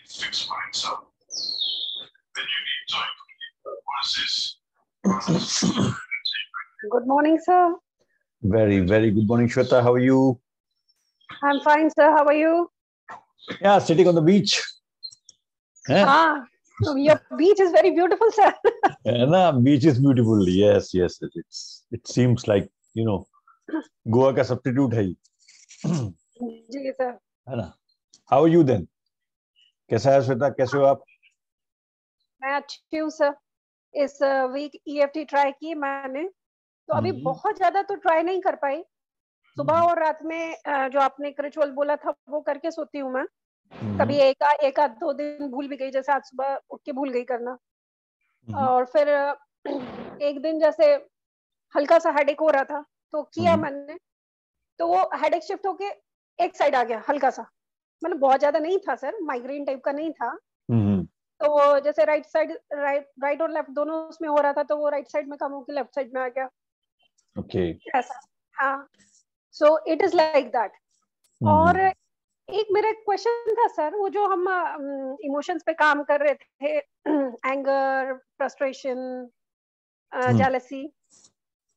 fix mine. So then you need time. What is this? Good morning, sir. Very, very good morning, Shweta. How are you? I'm fine, sir. How are you? Yeah, sitting on the beach. Ah, your beach is very beautiful, sir. No, beach is beautiful. Yes, yes. It seems like, Goa का substitute है ये. जी sir. है ना? How are you then? कैसा है श्वेता? कैसे हो आप? मैं अच्छी हूँ सर. इस वीक EFT ट्राई की मैंने, तो अभी बहुत ज्यादा तो ट्राई नहीं कर पाई. सुबह और रात में जो आपने एक रिचुअल बोला था वो करके सोती हूँ मैं. कभी एक आध 2 दिन भूल भी गई, जैसे आज सुबह उठ के भूल गई करना. और फिर एक दिन जैसे हल्का सा हेडेक हो रहा था तो किया मैंने, तो वो हेडेक शिफ्ट होके एक साइड आ गया हल्का सा. मतलब बहुत ज्यादा नहीं था सर, माइग्रेन टाइप का नहीं था. तो वो जैसे राइट और लेफ्ट दोनों उसमें हो रहा था, तो वो राइट साइड में कम होके लेफ्ट साइड में आ गया. ओके. ऐसा. हाँ. So it is like that. और एक मेरा क्वेश्चन था सर, वो जो हम इमोशंस पे काम कर रहे थे, एंगर, फ्रस्ट्रेशन, जेलसी,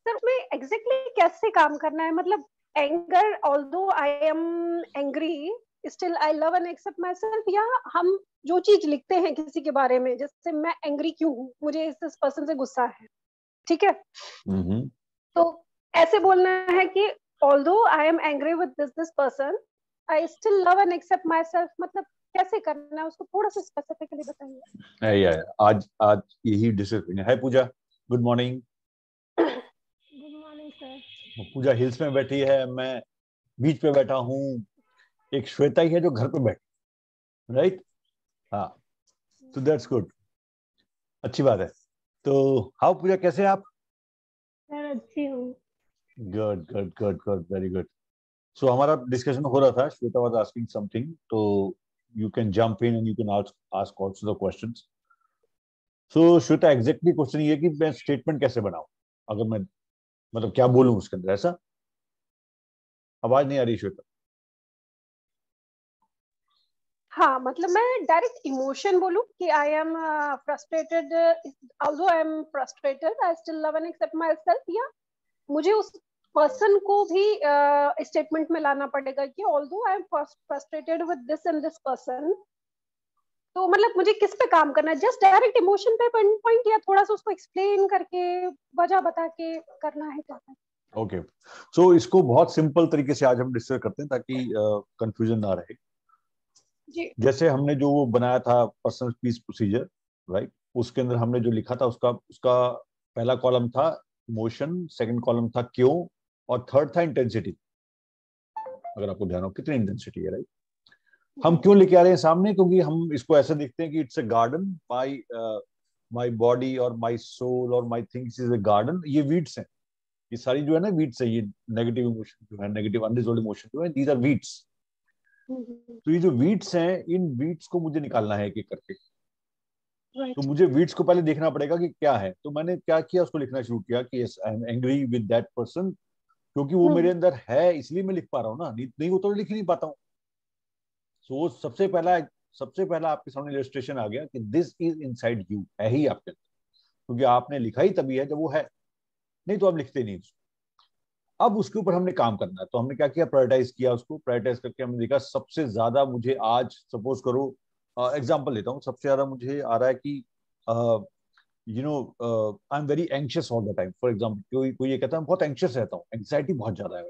सर उसमें एग्जैक्टली कैसे काम करना है? मतलब anger, although I am angry, still I love and accept my self, या हम जो चीज लिखते हैं किसी के बारे में, जैसे मैं एंग्री क्यों हूँ, मुझे इस पर्सन से गुस्सा है, ठीक है, तो ऐसे बोलना है कि although I am angry with this person, I still love and accept my self. मतलब कैसे करना है उसको, थोड़ा सा स्पेसिफिकली बताइए. आज यही डिस्कस है. Pooja, good morning. Good morning sir. Pooja hills में बैठी है, मैं बीच पे बैठा हूँ. एक श्वेता ही है जो घर पे बैठी, राइट? हाँ, तो दैट्स गुड. अच्छी बात है. तो हाउ पूजा, कैसे आप? सर अच्छी हूँ. Good good good good, very good. So हमारा डिस्कशन हो रहा था, श्वेता वाज आस्किंग समथिंग, तो you can jump in and you can ask also the questions. So Shweta, exactly question ये कि मैं स्टेटमेंट कैसे बनाऊं, अगर मैं मतलब क्या बोलूं उसके अंदर, ऐसा? आवाज नहीं आ रही श्वेता. हाँ, मतलब मैं डायरेक्ट इमोशन बोलूं कि I am frustrated, although I am frustrated I still love and accept my self, या मुझे उस पर्सन को भी स्टेटमेंट में लाना पड़ेगा कि although I am frustrated with this and this person, तो मतलब मुझे किस पे काम करना है? जस्ट डायरेक्ट इमोशन पे पॉइंट, या थोड़ा सा उसको एक्सप्लेन करके वजह बता के करना है क्या? ओके, सो इसको बहुत सिंपल तरीके से आज हम डिस्कस करते हैं ताकि कंफ्यूजन ना रहे. जी. जैसे हमने जो वो बनाया था पर्सनल पीस प्रोसीजर, राइट, उसके अंदर हमने जो लिखा था उसका पहला कॉलम था इमोशन, सेकंड कॉलम था क्यों, और थर्ड था इंटेंसिटी. अगर आपको ध्यान हो कितनी इंटेंसिटी है, राइट? हम क्यों लेके आ रहे हैं सामने? क्योंकि हम इसको ऐसा देखते हैं कि it's a garden, my body और माई सोल और my things is a garden. ये वीड्स हैं, ये सारी जो है ना वीड्स है. ये नेगेटिव इमोशन जो है, नेगेटिव अनरिजॉल्व्ड इमोशन जो है, दीज आर वीड्स. तो ये जो वीड्स हैं, इन वीड्स को मुझे निकालना है एक एक करके. तो मुझे वीड्स को पहले देखना पड़ेगा कि क्या है. तो मैंने क्या किया, उसको लिखना शुरू किया कि yes I am angry with that person, क्योंकि वो मेरे अंदर है इसलिए मैं लिख पा रहा हूँ ना, नहीं वो तो लिख ही नहीं पाता हूँ. सो सबसे पहला आपके सामने इलस्ट्रेशन आ गया कि दिस इज इनसाइड यू, है ही आपके अंदर, क्योंकि आपने लिखा ही तभी है जब वो है, नहीं तो आप लिखते नहीं उसको. अब उसके ऊपर हमने काम करना है. तो हमने क्या किया, प्रायोरिटाइज किया उसको. प्रायोरिटाइज करके हमने देखा सबसे ज्यादा मुझे आज, सपोज करो एग्जांपल लेता हूँ, सबसे ज्यादा मुझे आ रहा है कि I am very anxious all the time. For example कोई ये कहता है मैं बहुत एंशियस रहता हूँ, एंग्जाइटी बहुत ज्यादा है,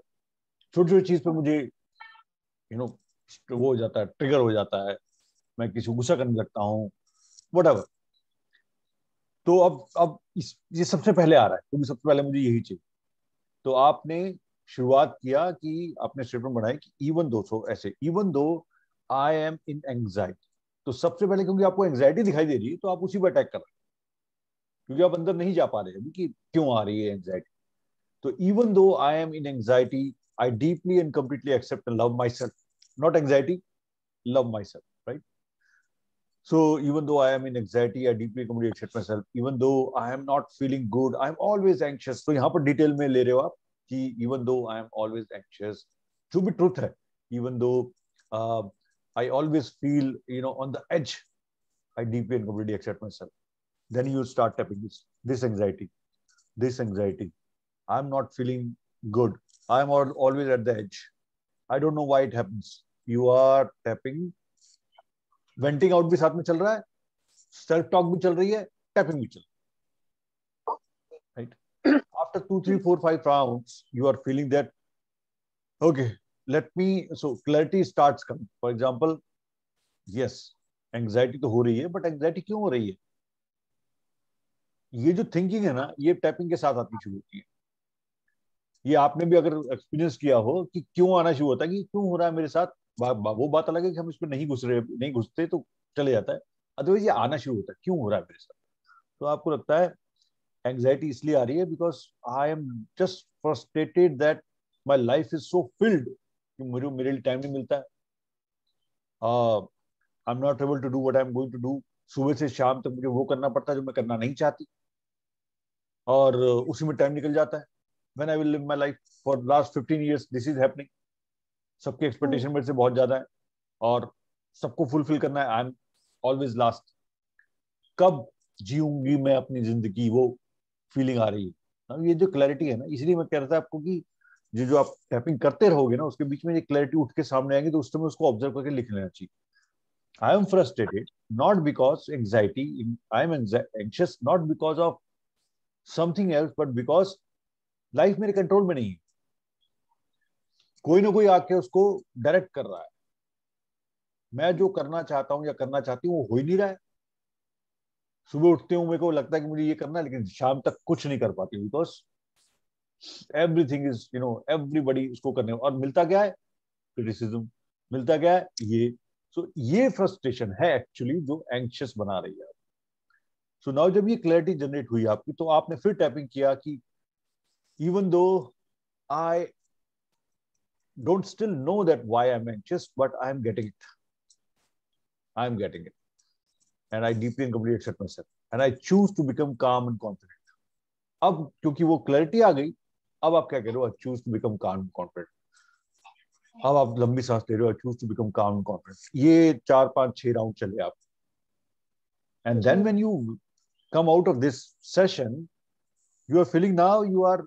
छोटी छोटी चीज पे मुझे वो हो जाता है, ट्रिगर हो जाता है, मैं किसी को गुस्सा करने लगता हूँ, व्हाटएवर. तो अब ये सबसे पहले आ रहा है, क्योंकि सबसे पहले मुझे यही चाहिए. तो आपने शुरुआत किया कि आपने स्टेटमेंट बनाया कि even though I am in anxiety. तो सबसे पहले क्योंकि आपको एंग्जाइटी दिखाई दे रही है, तो आप उसी पर अटैक कर रहे हैं, क्योंकि आप अंदर नहीं जा पा रहे हैं कि क्यों आ रही है एंग्जाइटी. तो even though I am in anxiety, I deeply and completely accept and love my self. Not anxiety, love myself, right? So even though I am in anxiety, I deeply completely accept myself. Even though I am not feeling good, I am always anxious. तो यहाँ पर detail में ले रहे हो आप कि even though I am always anxious, जो भी ट्रूथ है, even though I always feel, on the edge. I deeply and completely accept myself. Then you start tapping this anxiety, this anxiety. I'm not feeling good. I'm always at the edge. I don't know why it happens. You are tapping, venting out भी साथ में चल रहा है, self talk भी चल रही है, tapping भी चल रहा है, right? After 2, 3, 4, 5 rounds, you are feeling that, okay, so clarity starts coming. For example, yes, anxiety तो हो रही है, but anxiety क्यों हो रही है? ये जो थिंकिंग है ना, ये टैपिंग के साथ आती शुरू होती है. ये आपने भी अगर एक्सपीरियंस किया हो कि क्यों आना शुरू होता है, कि क्यों हो रहा है मेरे साथ, वो बात अलग है कि हम इस पर नहीं घुसते तो चले जाता है. अदरवाइज ये आना शुरू होता है, क्यों हो रहा है मेरे साथ. तो आपको लगता है एंग्जाइटी इसलिए आ रही है because I am just frustrated that my life is so filled कि मेरे लिए टाइम नहीं मिलता है. I am not able to do what I am going to do. सुबह से शाम तक मुझे वो करना पड़ता है जो मैं करना नहीं चाहती, और उसी में टाइम निकल जाता है. When I will live my life for last 15 years, this is happening. सबके एक्सपेक्टेशन मेरे से बहुत ज्यादा है और सबको फुलफिल करना है. I am always last. कब जीऊंगी मैं अपनी जिंदगी, वो फीलिंग आ रही है. ये जो क्लैरिटी है ना, इसलिए मैं कह रहा था आपको कि जो आप टैपिंग करते रहोगे ना, उसके बीच में ये क्लैरिटी उठ के सामने आएंगी, तो उस समय उसको ऑब्जर्व करके लिख लेना चाहिए. आई am frustrated not because anxiety, I am anxious not because of something else, but because life मेरे कंट्रोल में नहीं है. कोई ना कोई आके उसको डायरेक्ट कर रहा है. मैं जो करना चाहता हूं या करना चाहती हूँ वो हो ही नहीं रहा है. सुबह उठते हूँ, मेरे को लगता है कि मुझे ये करना है, लेकिन शाम तक कुछ नहीं कर पाती बिकॉज एवरीथिंग इज एवरीबडी उसको करने. और मिलता क्या है? क्रिटिसिज्म. मिलता क्या है? ये. सो ये फ्रस्ट्रेशन है एक्चुअली जो एंग्शियस बना रही है. सो नाउ जब ये क्लैरिटी जनरेट हुई आपकी, तो आपने फिर टैपिंग किया कि even though I don't still know that why I'm anxious, but I'm getting it. I'm getting it. And I deeply and completely accept myself. And I choose to become calm and confident. अब क्योंकि वो clarity आ गई, अब आप क्या कह रहे हो? I choose to become calm and confident. अब आप लंबी सांस ले रहे हो. I choose to become calm and confident. ये 4, 5, 6 राउंड चले आप. And then when you come out of this session, you are feeling now you are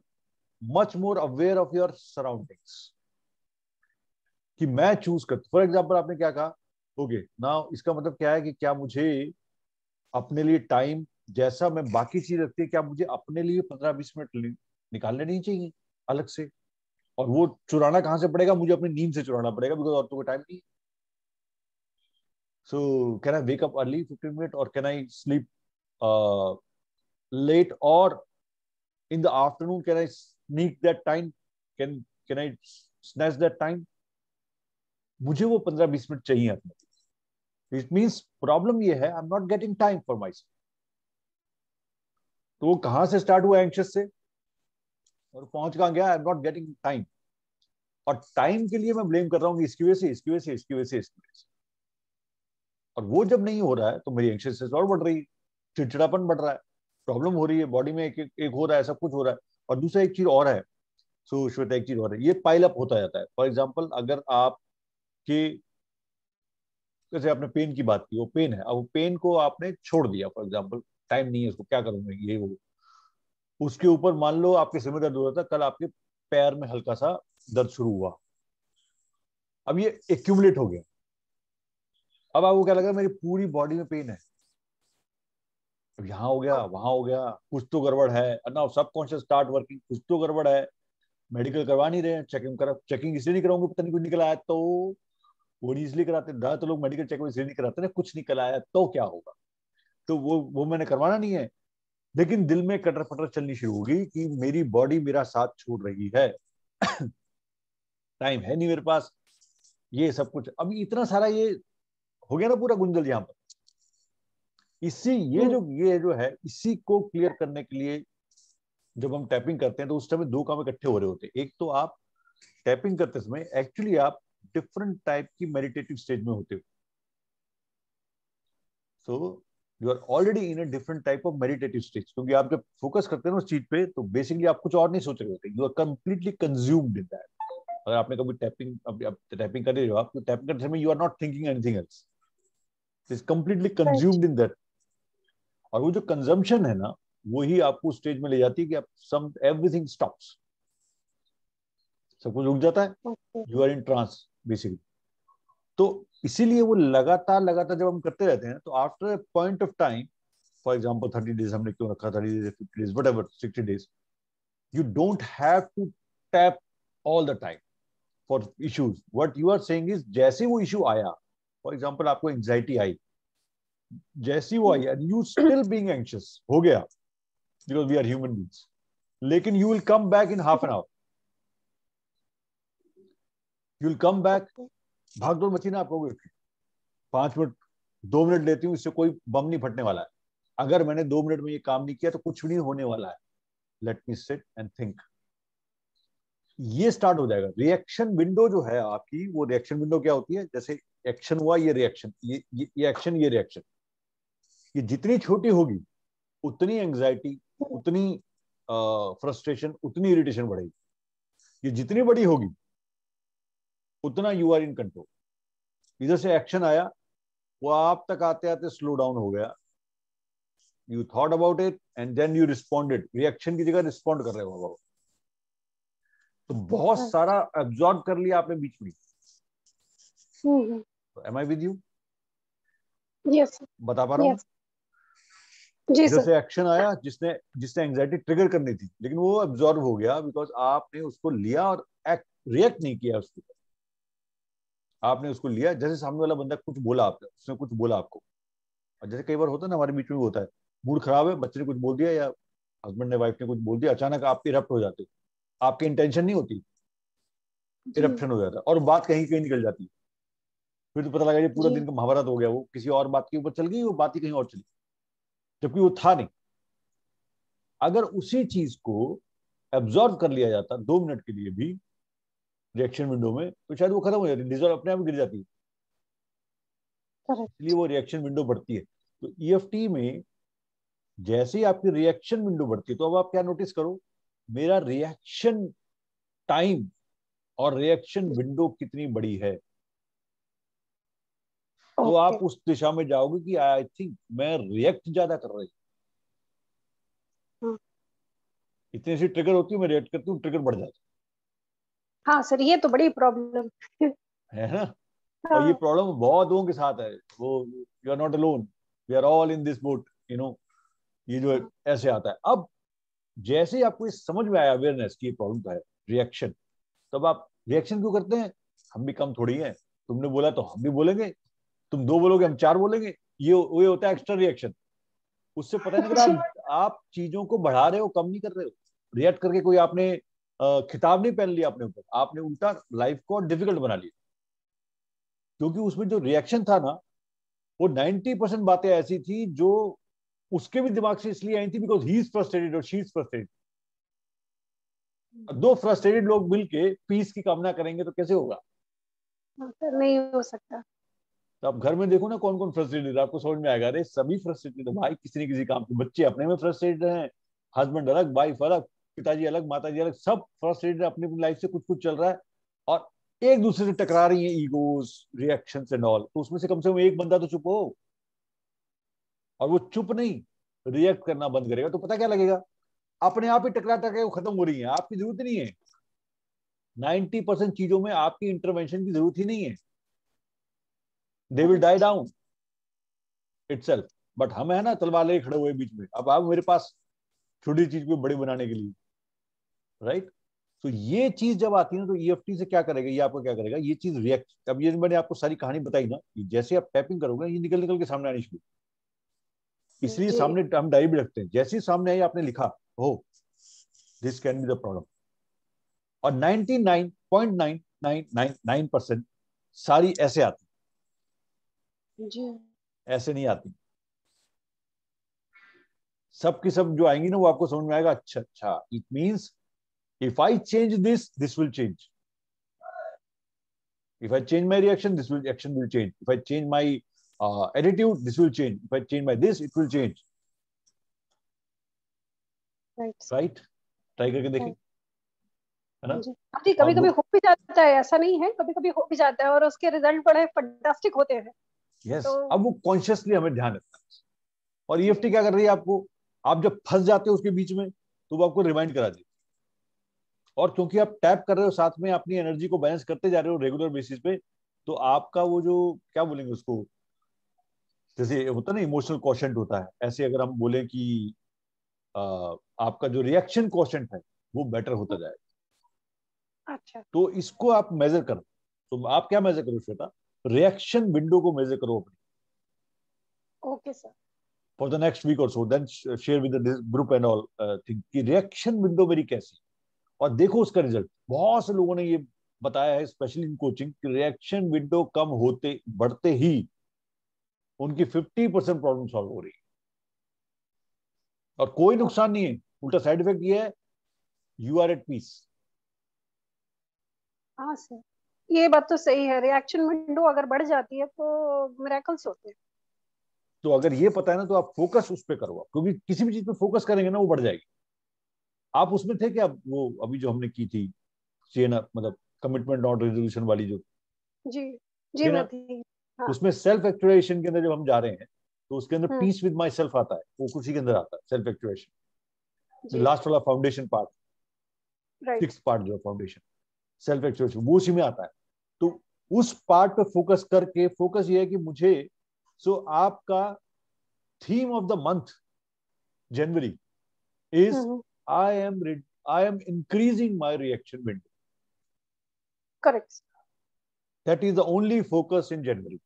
much more aware of your surroundings. कि मैं चूज करता. फॉर एग्जाम्पल आपने क्या कहा? Okay now इसका मतलब क्या है कि क्या मुझे अपने लिए टाइम, जैसा मैं बाकी चीज रखती है, क्या मुझे अपने लिए 15-20 मिनट निकालने नहीं चाहिए अलग से? और वो चुराना कहां से पड़ेगा? मुझे अपनी नींद से चुराना पड़ेगा बिकॉज और तो कोई टाइम नहीं. So can I wake up early 15 minute, और can I sleep late, or in the afternoon can I sneak that time? Can I snatch that time? मुझे वो 15-20 मिनट चाहिए अपने. इट मीन्स प्रॉब्लम ये है, I am not getting time for my self. तो वो कहां से स्टार्ट हुआ? एंग्शियस से, और पहुंच कहां गया? आई एम नॉट गेटिंग टाइम. और टाइम के लिए मैं ब्लेम कर रहा हूँ इसकी वजह से, इसकी वजह से, इसकी वजह से, इसकी वजह से. और वो जब नहीं हो रहा है तो मेरी एंग्शियसनेस और बढ़ रही है, चिड़चिड़ापन बढ़ रहा है, प्रॉब्लम हो रही है बॉडी में, एक हो रहा है, सब कुछ हो रहा है. और दूसरा एक चीज और है. सो श्वेता, एक चीज और है, ये पाइल अप होता जाता है. फॉर एग्जाम्पल अगर आप कि जैसे आपने पेन की बात की, वो पेन है, अब पेन को आपने छोड़ दिया, फॉर एग्जाम्पल टाइम नहीं है उसको, क्या करूंगा ये वो. उसके ऊपर मान लो आपके सिर में दर्द हो रहा था, कल आपके पैर में हल्का सा दर्द शुरू हुआ, अब ये एक्यूमुलेट हो गया. अब आपको क्या लगा? मेरी पूरी बॉडी में पेन है, अब यहाँ हो गया, वहां हो गया, कुछ तो गड़बड़ है. नाउ सब कॉन्शियस स्टार्ट वर्किंग, कुछ तो गड़बड़ है. मेडिकल करवा नहीं रहे हैं, चेकिंग इसलिए नहीं कराऊंगे, पता नहीं कुछ निकल आया तो. वो नहीं इसलिए कराते, ज्यादातर लोग मेडिकल चेकअप इसलिए नहीं कराते ना, कुछ निकल आया तो क्या होगा. तो वो मैंने करवाना नहीं है. लेकिन दिल में कटर पटर चलनी शुरू होगी कि मेरी बॉडी मेरा साथ छोड़ रही है, टाइम है नहीं मेरे पास, ये सब कुछ. अभी इतना सारा ये हो गया ना पूरा गुंजल यहाँ पर. ये जो है, इसी को क्लियर करने के लिए जब हम टैपिंग करते हैं तो उस समय 2 काम इकट्ठे हो रहे होते हैं. एक तो आप टैपिंग करते समय एक्चुअली आप डिफरेंट टाइप की मेडिटेटिव स्टेज में होते हो. So you are already in a different type of meditative stage, क्योंकि आप जब फोकस करते हैं ना उस चीज पे, तो बेसिकली आप कुछ और नहीं सोच रहे होते, you are completely consumed in that. अगर आपने कभी टैपिंग कर रहे हो आप, तो टैपिंग करते समय you are not thinking anything else, is completely consumed in that. और वो जो कंजम्पशन है ना, वही आपको स्टेज में ले जाती है कि आप सम एवरीथिंग स्टॉप्स, सब कुछ रुक जाता है, you are in trance basically. तो इसीलिए वो लगातार लगातार जब हम करते रहते हैं, तो after a point of time, for example 30 days हमने क्यों रखा, 30 days, 50 days, what ever, 60 days, you don't have to tap all the time for issues. What you are saying is, जैसे वो issue आया, for example आपको anxiety आई, जैसी वो आई and you still being anxious, हो गया, because we are human beings, लेकिन you will come back in half an hour, you will come back, भाग दौड़ मची ना आप कहोगे 5 मिनट 2 मिनट लेती हूँ, इससे कोई बम नहीं फटने वाला है, अगर मैंने 2 मिनट में ये काम नहीं किया तो कुछ नहीं होने वाला है, let me sit and think, ये स्टार्ट हो जाएगा। रिएक्शन विंडो जो है आपकी, वो रिएक्शन विंडो क्या होती है, जैसे एक्शन हुआ, ये रिएक्शन, ये एक्शन, ये रिएक्शन, ये जितनी छोटी होगी उतनी एंजाइटी, उतनी फ्रस्ट्रेशन, उतनी इरिटेशन बढ़ेगी, ये जितनी बड़ी होगी उतना यू आर इन कंट्रोल। इधर से एक्शन आया, वो आप तक आते आते स्लो डाउन हो गया, you thought about it and then you responded, reaction की जगह रिस्पॉन्ड कर रहे हो, तो बहुत सारा एब्जॉर्ब कर लिया आपने बीच में। Am I with you? Yes, बता पा रहा हूँ? जी सर। जैसे एक्शन आया, जिसने एंजाइटी ट्रिगर करनी थी, लेकिन वो एब्जॉर्ब हो गया, बिकॉज आपने उसको लिया और रिएक्ट नहीं किया उसके ऊपर, आपने उसको लिया। जैसे सामने वाला बंदा कुछ बोला, आपने उसने कुछ बोला आपको, और जैसे कई बार होता है ना, हमारे बीच में होता है, मूड खराब है, बच्चे ने कुछ बोल दिया या हस्बैंड ने, वाइफ ने कुछ बोल दिया, अचानक आप इरप्ट हो जाते, आपकी इंटेंशन नहीं होती, इरप्शन हो जाता है और बात कहीं कहीं निकल जाती है, फिर तो पता लगा ये पूरा दिन का महाभारत हो गया, वो किसी और बात के ऊपर चल गई, वो बात ही कहीं और चली, जबकि वो था नहीं। अगर उसी चीज को एब्जॉर्ब कर लिया जाता 2 मिनट के लिए भी रिएक्शन विंडो में, तो शायद वो खत्म हो जाती, डिजॉल्व अपने आप गिर जाती है, इसलिए वो रिएक्शन विंडो बढ़ती है। तो ईएफटी में जैसे ही आपकी रिएक्शन विंडो बढ़ती है, तो अब आप क्या नोटिस करो, मेरा रिएक्शन टाइम और रिएक्शन विंडो कितनी बड़ी है, तो आप उस दिशा में जाओगे कि आई थिंक मैं रिएक्ट ज्यादा कर रही हूँ, इतनी सी ट्रिगर होती है, मैं रिएक्ट करती हूँ, ट्रिगर बढ़ जाता है। हाँ सर, ये तो बड़ी प्रॉब्लम है ना। और ये प्रॉब्लम बहुत लोगों के साथ है, वो you are not alone, we are all in this boat, you know, ये जो ऐसे आता है। अब जैसे ही आपको इस समझ में आया अवेयरनेस की प्रॉब्लम का है रिएक्शन, तब आप रिएक्शन क्यों करते हैं, हम भी कम थोड़ी हैं, तुमने बोला तो हम भी बोलेंगे, तुम 2 बोलोगे हम 4 बोलेंगे, ये होता है एक्स्ट्रा रिएक्शन। उससे पता नहीं लग आप चीजों को बढ़ा रहे हो, कम नहीं कर रहे हो। रिएक्ट करके कोई आपने खिताब नहीं पहन लिया अपने ऊपर, आपने उल्टा लाइफ को डिफिकल्ट बना लिया, क्योंकि उसमें जो रिएक्शन था ना, वो 90% बातें ऐसी थी जो उसके भी दिमाग से इसलिए आई थी बिकॉज ही इज फ्रस्ट्रेटेड और शी इज फ्रस्ट्रेटेड। 2 फ्रस्ट्रेटेड लोग मिलके पीस की कामना करेंगे तो कैसे होगा? नहीं हो सकता। तो आप घर में देखो ना, कौन कौन फ्रस्ट्रेटेड है, आपको समझ में आएगा, अरे सभी फ्रस्ट्रेटेड है भाई, किसी न किसी काम के, बच्चे अपने में फ्रस्ट्रेटेड हैं, हस्बैंड अलग, वाइफ अलग, पिताजी अलग, माताजी अलग, सब फ्रस्ट्रेटेड अपनी अपनी लाइफ से कुछ कुछ चल रहा है, और एक दूसरे से टकरा रही है, ईगोस, रिएक्शंस एंड ऑल। तो उसमें से कम एक बंदा तो चुप हो, और वो चुप नहीं, रिएक्ट करना बंद करेगा, तो पता क्या लगेगा, अपने आप ही टकरा टकरा खत्म हो रही है, आपकी जरूरत नहीं है, 90% चीजों में आपकी इंटरवेंशन की जरूरत ही नहीं है, they will die down itself. But हम है ना तलवार लेके खड़े हुए बीच में, अब आप मेरे पास छोटी चीज को बड़ी बनाने के लिए, राइट। तो ये चीज जब आती है ना, तो ईएफटी से क्या करेगा, ये आपको क्या करेगा, ये चीज रिएक्ट, अब ये मैंने आपको सारी कहानी बताई ना, जैसे आप टैपिंग करोगे ये निकल निकल के सामने आनी शुरू, इसलिए सामने हम डायरी भी रखते हैं, जैसे ही सामने आई आपने लिखा, हो this can be the problem, और 99.9999% सारी ऐसे आती, ऐसे नहीं आती, सब की सब जो आएंगी ना, वो आपको समझ में आएगा, अच्छा अच्छा, it means if I change this will change, if I change my reaction, action will change, if I change my attitude, this will change, if I change my this, it will change, right? Try करके देखिए, है ना। जी कभी और कभी हो भी जाता है, ऐसा नहीं है, कभी कभी हो भी जाता है और उसके रिजल्ट बड़े फंटास्टिक होते हैं। यस, तो अब वो कॉन्शियसली हमें ध्यान रखना है। और ईएफटी जी क्या कर रही है आपको, आप जब फंस जाते हो उसके बीच में तो वो आपको रिमाइंड करा देती है। और क्योंकि आप टैप कर रहे हो साथ में, अपनी एनर्जी को बैलेंस करते जा रहे हो रेगुलर बेसिस पे, तो आपका वो जो क्या बोलेंगे उसको, जैसे होता है ना इमोशनल क्वोशंट होता है, ऐसे अगर हम बोले कि आ, आपका जो रिएक्शन क्वोशंट है वो बेटर होता जाएगा। अच्छा तो इसको आप मेजर करो। तो आप क्या मेजर करो श्वेता, रिएक्शन विंडो को मेजर करो अपनी okay sir. For the next week or so, then share with the group and all thing कि रिएक्शन विंडो मेरी कैसी, और देखो उसका रिजल्ट। बहुत से लोगों ने ये बताया है स्पेशली इन कोचिंग कि रिएक्शन विंडो कम होते बढ़ते ही उनकी 50% प्रॉब्लम सॉल्व हो रही है, और कोई नुकसान नहीं है। उल्टा साइड इफेक्ट ये है, यू आर एट पीस। हाँ सर, ये बात तो सही है, रिएक्शन विंडो अगर बढ़ जाती है तो मिरेकल्स होते हैं। तो अगर ये पता है ना, तो आप फोकस उस पर करो, क्योंकि किसी भी चीज पे फोकस करेंगे ना वो बढ़ जाएगी। आप उसमें थे क्या, वो अभी जो हमने की थी चेन, मतलब कमिटमेंट नॉट रेजोल्यूशन वाली जो जी जी थी मैं ना, थी। हाँ। उसमें सेल्फ एक्चुएशन के अंदर जब हम जा रहे हैं तो उसके अंदर हम्म। पीस विद माई सेल्फ आता है, वो कुछ के अंदर आता है सेल्फ एक्चुएशन, जी लास्ट वाला foundation part, right. Six part जो फाउंडेशन सेल्फ एक्चुएशन, वो उसी में आता है। तो उस पार्ट पे फोकस करके, फोकस ये है कि मुझे, सो आपका theme of the month January is hmm. I am I am increasing my reaction window. Correct. That is the only focus in January.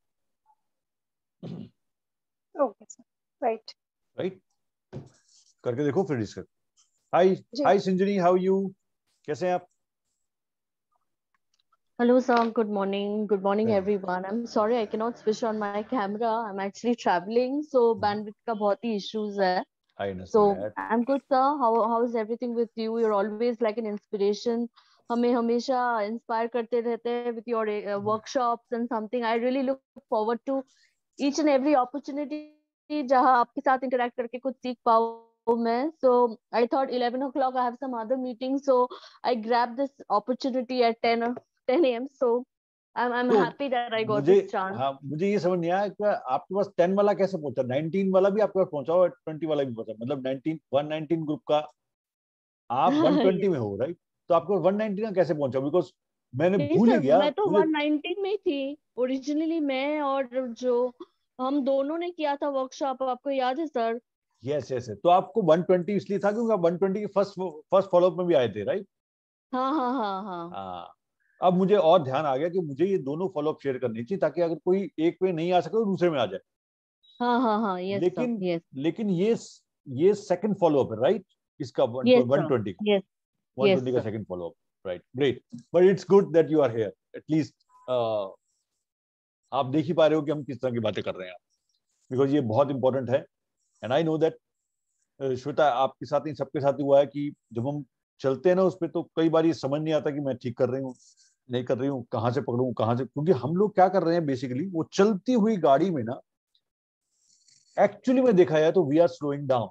Okay sir. Right. Right, करके देखो फिर डिस्कस। हाय, जी hi Sinjini, how you, कैसे हैं आप? Hello, sir. Good morning. Good morning, everyone. I'm sorry I cannot switch on my camera. I'm actually traveling, so bandwidth का बहुत ही issues है. I So understand that. I'm good, sir. How is everything with you? You're always like an inspiration. हमें हमेशा inspire करते रहते हैं with your workshops and something. I really look forward to each and every opportunity जहाँ आपके साथ interact करके कुछ सीख पाऊँ मैं. So I thought 11 o'clock I have some other meeting, so I grabbed this opportunity at 10 a.m. So I'm तो happy that I got मुझे, this chance. हाँ मुझे ये समझ नहीं आया कि आपके पास 10 वाला कैसे पहुंचा, 19 वाला भी आपके पास पहुंचा और 20 वाला भी पहुंचा, मतलब 19 119 ग्रुप का आप 120 Yes. में हो, राइट? तो आपको 119 का कैसे पहुंचा, बिकॉज मैंने नहीं भूल ही सर, गया मैं तो मुझे। 119 में ही थी ओरिजिनली, मैं और जो हम दोनों ने किया था वर्कशॉप, आपको याद है सर? यस यस, तो आपको 120 इसलिए था क्योंकि आप 120 के फर्स्ट फर्स्ट फॉलोअप में भी आए थे, राइट? हाँ हाँ हाँ हाँ. हाँ, अब मुझे और ध्यान आ गया कि मुझे ये दोनों फॉलोअप शेयर करनी चाहिए, ताकि अगर कोई एक में नहीं आ सके तो दूसरे में आ जाए। हाँ हाँ हाँ. Yes sir. लेकिन यस. लेकिन ये सेकंड फॉलोअप है, राइट? इसका यस सर. 120 का, यस. यस 120 का sir. Second follow up, right? Great, but it's good that you are here at least. आप देख ही पा रहे हो कि हम किस तरह की बातें कर रहे हैं, बिकॉज ये बहुत इंपॉर्टेंट है। And I know that Shweta, आपके साथ नहीं सबके साथ ही हुआ है कि जब हम चलते हैं ना उस पर, तो कई बार ये समझ नहीं आता कि मैं ठीक कर रही हूँ नहीं कर रही हूँ, कहाँ से पकड़ूं कहाँ से, क्योंकि हम लोग क्या कर रहे हैं बेसिकली, वो चलती हुई गाड़ी में ना, एक्चुअली में देखा जाए तो वी आर स्लोइंग डाउन।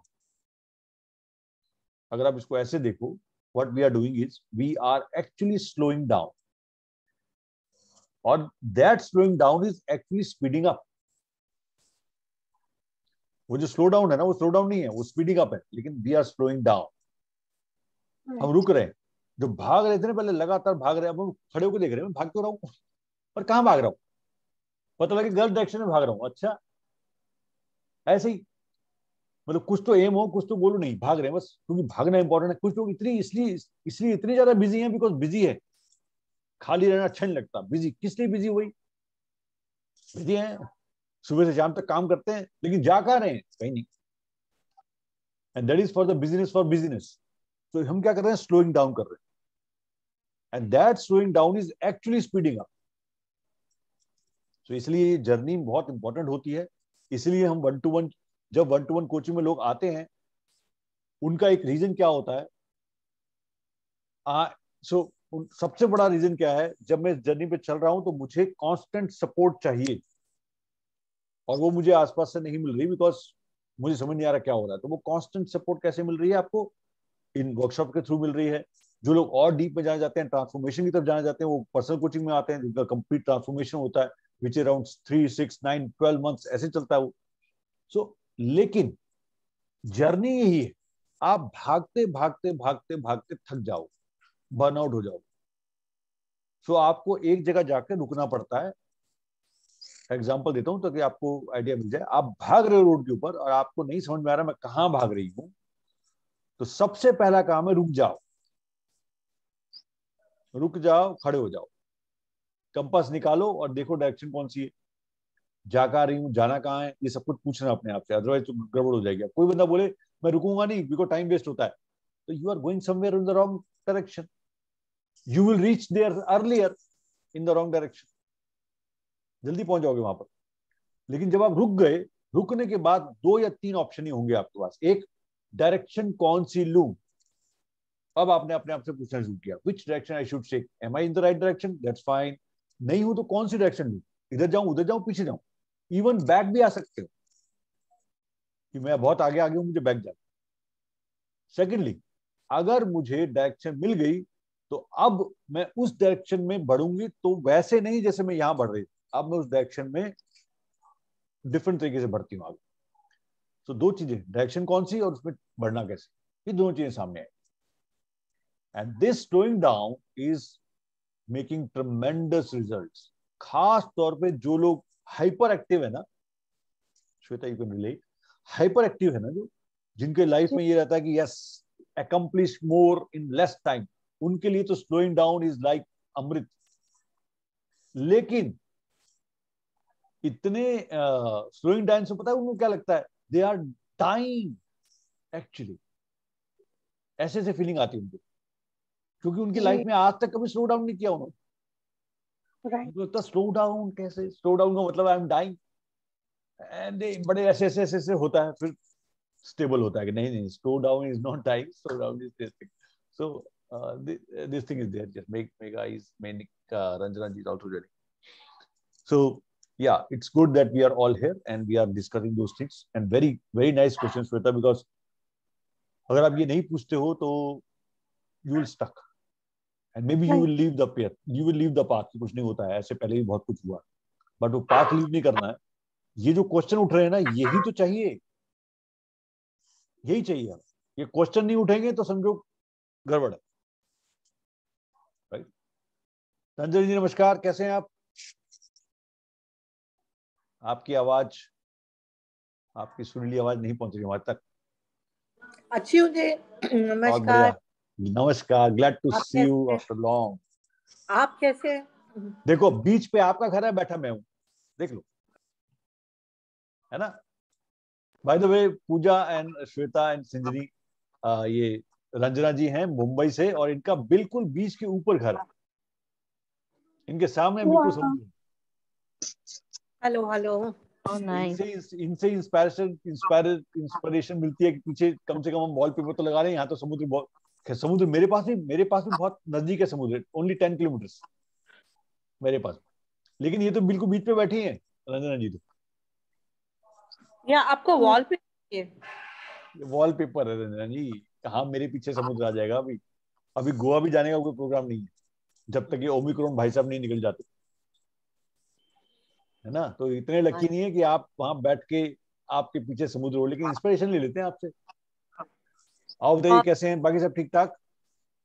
अगर आप इसको ऐसे देखो, what we are doing is we are actually slowing down, और that slowing down is actually speeding up. वो जो स्लो डाउन है ना, वो स्लो डाउन नहीं है, वो स्पीडिंग अप है, लेकिन वी आर स्लोइंग डाउन। हम रुक रहे हैं। जो भाग रहे थे ना पहले, लगातार भाग रहे हैं, अब हम खड़े होकर देख रहे हैं मैं भाग क्यों रहा हूँ, पर कहाँ भाग रहा हूँ, पता लगा गलत डायरेक्शन में भाग रहा हूँ। अच्छा, ऐसे ही, मतलब कुछ तो एम हो, कुछ तो बोलो, नहीं भाग रहे हैं बस, क्योंकि भागना इंपॉर्टेंट है। कुछ लोग इतनी इसलिए इसलिए इतनी ज्यादा बिजी हैं बिकॉज बिजी है, खाली रहना अच्छा नहीं लगता। बिजी किस लिए बिजी हुई, बिजी है, सुबह से शाम तक काम करते हैं, लेकिन जा कहाँ रहे हैं, कहीं नहीं। And that is for business. तो हम क्या कर रहे हैं, स्लोइंग डाउन कर रहे हैं, and that slowing down is actually speeding up. तो इसलिए जर्नी बहुत इंपॉर्टेंट होती है। इसलिए हम 1-to-1, जब 1-to-1 कोचिंग में लोग आते हैं, उनका एक रीजन क्या होता है, सो सबसे बड़ा रीजन क्या है, जब मैं जर्नी पे चल रहा हूं तो मुझे कांस्टेंट सपोर्ट चाहिए, और वो मुझे आसपास से नहीं मिल रही, बिकॉज मुझे समझ नहीं आ रहा क्या हो रहा है। तो वो कांस्टेंट सपोर्ट कैसे मिल रही है आपको, इन वर्कशॉप के थ्रू मिल रही है, जो लोग और डीप में जाना चाहते हैं, ट्रांसफॉर्मेशन की तरफ जाना चाहते हैं, वो पर्सनल कोचिंग में आते हैं, जिनका कंप्लीट ट्रांसफॉर्मेशन होता है, विच अराउंड 3, 6, 9, 12 मंथ्स ऐसे चलता है वो। सो लेकिन जर्नी यही है, आप भागते भागते भागते भागते थक जाओ, बर्नआउट हो जाओ। सो आपको एक जगह जाकर रुकना पड़ता है। एग्जांपल देता हूं ताकि आपको आइडिया मिल जाए। आप भाग रहे हो रोड के ऊपर और आपको नहीं समझ में आ रहा मैं कहां भाग रही हूं, तो सबसे पहला काम है रुक जाओ। रुक जाओ, खड़े हो जाओ, कंपास निकालो और देखो डायरेक्शन कौन सी है, जा कहां रही हूँ, जाना कहाँ है, ये सब कुछ पूछना अपने आप से, अदरवाइज तो गड़बड़ हो जाएगी। कोई बंदा बोले मैं रुकूंगा नहीं बिकॉज टाइम वेस्ट होता है, तो you are going somewhere in the wrong direction, you will reach there earlier in the wrong direction, जल्दी पहुंच जाओगे वहां पर। लेकिन जब आप रुक गए, रुकने के बाद 2 या 3 ऑप्शन ही होंगे आपके पास। एक, डायरेक्शन कौन सी लूं। अब आपने अपने आप से पूछना शुरू किया, which direction I should take, am I in the right direction, that's fine. नहीं हूं तो कौन सी डायरेक्शन लूं, इधर जाऊं, उधर जाऊं, पीछे जाऊं, इवन बैक भी आ सकते हो कि मैं बहुत आगे आ गया हूं, मुझे बैक जाना। सेकेंडली, अगर मुझे डायरेक्शन मिल गई तो अब मैं उस डायरेक्शन में बढ़ूंगी, तो वैसे नहीं जैसे मैं यहां बढ़ रही, अब मैं उस डायरेक्शन में डिफरेंट तरीके से बढ़ती हूँ आगे। तो 2 चीजें, डायरेक्शन कौन सी और उसमें बढ़ना कैसे, ये दोनों चीजें सामने आई। And this slowing down is making tremendous results. खास तौर पे जो लोग हाइपर एक्टिव है ना, Shweta you can relate, hyper active है ना, जो जिनके लाइफ में ये रहता है कि yes accomplish more in less time, उनके लिए तो स्लोइंग डाउन इज लाइक अमृत। लेकिन इतने स्लोइंग डाउन से पता है उनको क्या लगता है, दे आर डाइंग एक्चुअली, ऐसे से फीलिंग आती है उनको, क्योंकि उनकी लाइफ में आज तक कभी स्लो डाउन नहीं किया उन्होंने। उनको लगता स्लो डाउन कैसे, स्लो डाउन का मतलब आई एम डाइंग, एंड बड़े ऐसे ऐसे ऐसे होता है, फिर स्टेबल होता है कि नहीं नहीं, slow down is not dying, slow down is this thing. So this thing is there, just make eyes, make Ranjana ji is also ready. So yeah, it's good that we are all here and we are discussing those things, and very very nice questions Shweta, because अगर आप ये नहीं पूछते हो तो you will stuck and maybe you will leave the path, you will leave the path। कुछ नहीं होता है, ऐसे पहले भी बहुत कुछ हुआ, बट वो पाथ लीव नहीं करना है। ये जो क्वेश्चन उठ रहे हैं ना, यही तो चाहिए, यही चाहिए। ये क्वेश्चन नहीं उठेंगे तो समझो गड़बड़ है, राइट। रंजन जी नमस्कार, कैसे हैं आप? आपकी आवाज, आपकी सुरीली आवाज नहीं पहुंच रही हमारे तक। अच्छी हूँ जी, नमस्कार। नमस्कार, glad to see you after long. आप कैसे? देखो बीच पे आपका घर है, बैठा मैं हूं, देख लो, है ना। By the way, Pooja and Shweta and Sinjini, ये रंजना जी हैं मुंबई से, और इनका बिल्कुल बीच के ऊपर घर है, इनके सामने बिल्कुल समुद्र। Hello hello. इनसे इंस्पिरेशन मिलती है कि पीछे कम से कम हम वॉलपेपर तो लगा रहे हैं, यहाँ तो समुद्र मेरे पास भी बहुत नजदीक है समुद्र, ओनली 10 किलोमीटर मेरे पास। लेकिन ये तो बिल्कुल बीच पे बैठी हैं रंजना जी। तो या आपको वॉलपेपर है रंजना जी, कहाँ मेरे पीछे समुद्र आ जाएगा। अभी गोवा भी जाने का कोई प्रोग्राम नहीं है जब तक ये ओमिक्रॉन भाई साहब नहीं निकल जाते, है ना। तो इतने लकी नहीं है कि आप वहां बैठ के आपके पीछे समुद्र हो, लेकिन इंस्पिरेशन ले लेते हैं आपसे। आओ बताइए, कैसे हैं बाकी सब? ठीक ठाक,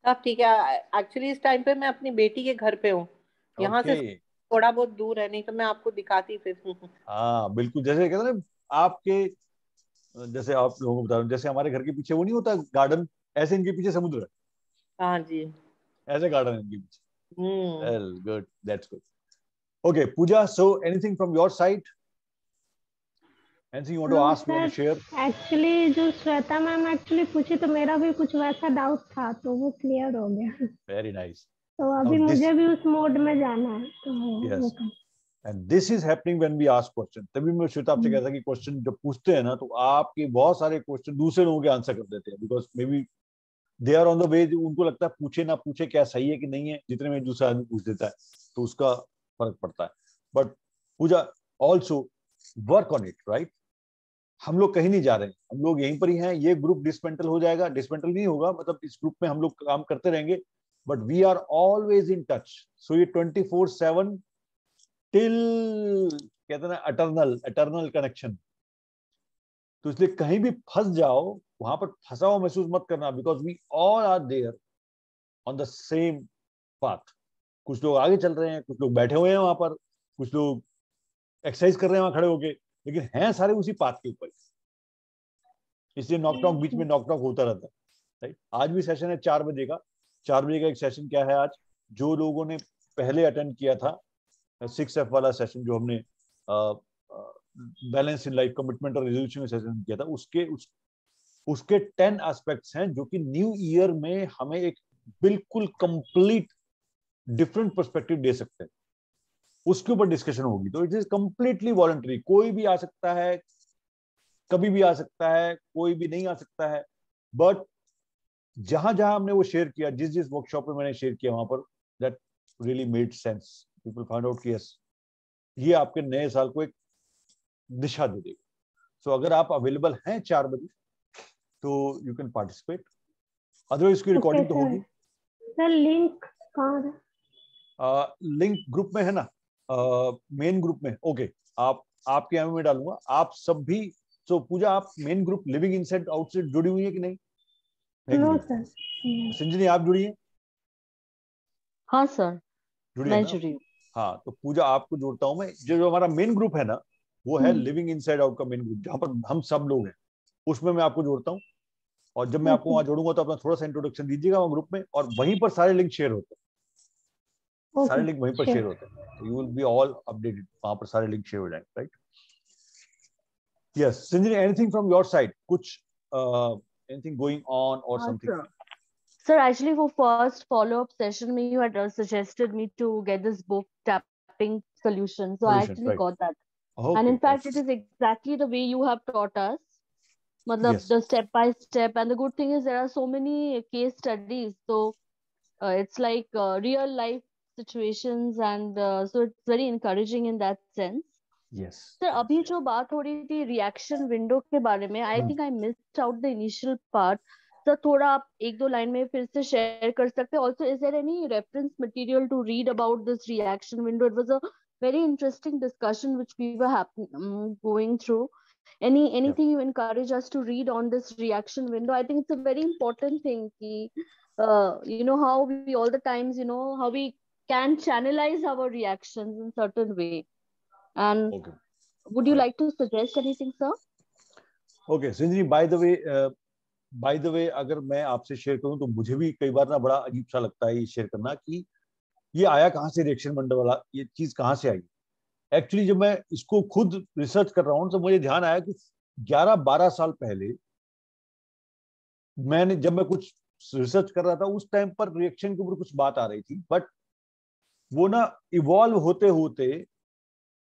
सब ठीक है। एक्चुअली इस टाइम पे मैं अपनी बेटी के घर पे हूँ, यहाँ से थोड़ा बहुत दूर है, नहीं तो मैं आपको दिखाती फिर। हाँ बिल्कुल, जैसे कहते हैं ना आपके, जैसे आप लोगों को बता रहा हूँ, जैसे हमारे घर के पीछे वो नहीं होता गार्डन, ऐसे इनके पीछे समुद्र है। हाँ जी, ऐसे गार्डन है इनके पीछे। Well, good, that's good. Okay, Pooja, so anything from your side? Anything you want to ask, you want to share? Actually जो श्वेता मैम एक्चुअली पूछी, तो मेरा भी कुछ वैसा डाउट था, तो वो क्लियर हो गया। Very nice. तो अभी मुझे भी उस मोड में जाना है, तो yes. And this is happening when we ask question. तभी मैं श्वेता आपसे कहता कि क्वेश्चन जब पूछते हैं ना, तो आपके बहुत सारे क्वेश्चन दूसरे लोगों के आंसर कर देते हैं, because maybe they are on the way. उनको लगता है पूछे ना पूछे क्या सही है कि नहीं है, जितने में दूसरा आदमी पूछ देता है तो उसका फर्क पड़ता है। But Pooja, also work on it, right. हम लोग कहीं नहीं जा रहे हैं, हम लोग यहीं पर ही हैं। ये ग्रुप डिसमेंटल हो जाएगा, डिसमेंटल नहीं होगा, मतलब इस ग्रुप में हम लोग काम करते रहेंगे, but we are always in touch. So ये 24/7 टिल, कहते हैं ना, अटर्नल, एटर्नल कनेक्शन। तो इसलिए कहीं भी फंस जाओ, वहां पर फंसा हुआ महसूस मत करना, because we all are there on the same path. कुछ लोग आगे चल रहे हैं, कुछ लोग बैठे हुए हैं वहां पर, कुछ लोग एक्सरसाइज कर रहे हैं वहां खड़े होके, लेकिन हैं सारे उसी पाथ के ऊपर। इसलिए नॉक टॉक, बीच में नॉक टॉक होता रहता है, राइट। आज भी सेशन है 4 बजे का। 4 बजे का एक सेशन क्या है आज, जो लोगों ने पहले अटेंड किया था 6F वाला सेशन, जो हमने बैलेंस इन लाइफ, कमिटमेंट और रेजोल्यूशन सेशन किया था, उसके 10 एस्पेक्ट्स हैं जो कि न्यू ईयर में हमें एक बिल्कुल कंप्लीट डिफरेंट पर्सपेक्टिव दे सकते हैं। उसके ऊपर डिस्कशन होगी। तो इट इज कंप्लीटली वॉलंटरी, कोई भी आ सकता है, कभी भी आ सकता है, कोई भी नहीं आ सकता है। बट जहां जहां हमने वो शेयर किया, जिस जिस वर्कशॉप में मैंने शेयर किया, वहां पर that really made sense. People find out कि यस, ये आपके नए साल को एक दिशा दे देगा। सो अगर आप अवेलेबल हैं 4 बजे तो यू कैन पार्टिसिपेट, अदरवाइज इसकी रिकॉर्डिंग तो होगी। सर लिंक कहाँ है? लिंक ग्रुप में है ना, मेन ग्रुप में। ओके, आपके यहाँ में डालूंगा। आप सब भी, तो पूजा, आप main group living inside outside जुड़ी हुई है कि नहीं? No sir. संजनी, आप जुड़ी हैं? हाँ सर, जुड़ी है मैं ना? जुड़ी हूँ। हाँ, तो पूजा आपको जोड़ता हूँ मैं। जो हमारा मेन ग्रुप है ना, वो है हम्म। लिविंग इनसाइड आउट का मेन ग्रुप, जहाँ पर हम सब लोग हैं, उसमें मैं आपको जोड़ता हूँ। और जब मैं आपको वहां जोड़ूंगा तो अपना थोड़ा सा इंट्रोडक्शन दीजिएगा वहां ग्रुप में, और वहीं पर सारे लिंक शेयर होते हैं। सारे लिंक वहीं पर शेयर होते हैं, तो you will be all updated, वहां पर सारे लिंक शेयर हो जाएंगे, right? Yes संजनी, anything from your side? कुछ एनीथिंग गोइंग ऑन और हाँ something? Sir. Sir, actually, for first follow-up session, you had suggested me to get this book, Tapping Solution. So I Solution, actually right? got that. And Okay, in fact, right. it is exactly the way you have taught us. Matlab, Yes. the step by step. And the good thing is there are so many case studies. So it's like real life situations. And so it's very encouraging in that sense. Yes. Sir, अभी जो बात हो रही थी reaction window के बारे में, I think I missed out the initial part. Sir थोड़ा आप 1-2 लाइन में फिर से शेयर कर सकते हैं? Also is there any reference material to read about this reaction window? It was a very interesting discussion which we were going through. Anything you encourage us to read on this reaction window? I think it's a very important thing how we all the times how we can channelize our reactions in certain way. And Okay. would you like to suggest anything, sir? Okay, संजनी, by the way, अगर मैं आपसे share करूं तो मुझे भी कई बार ना बड़ा अजीब सा लगता है ये शेयर करना, कि ये आया कहाँ से, रिएक्शन विंडो वाला ये चीज कहाँ से आई। एक्चुअली जब मैं इसको खुद रिसर्च कर रहा हूँ तो मुझे ध्यान आया कि 11-12 साल पहले जब मैं कुछ रिसर्च कर रहा था, उस टाइम पर रिएक्शन के ऊपर कुछ बात आ रही थी, बट वो ना इवॉल्व होते होते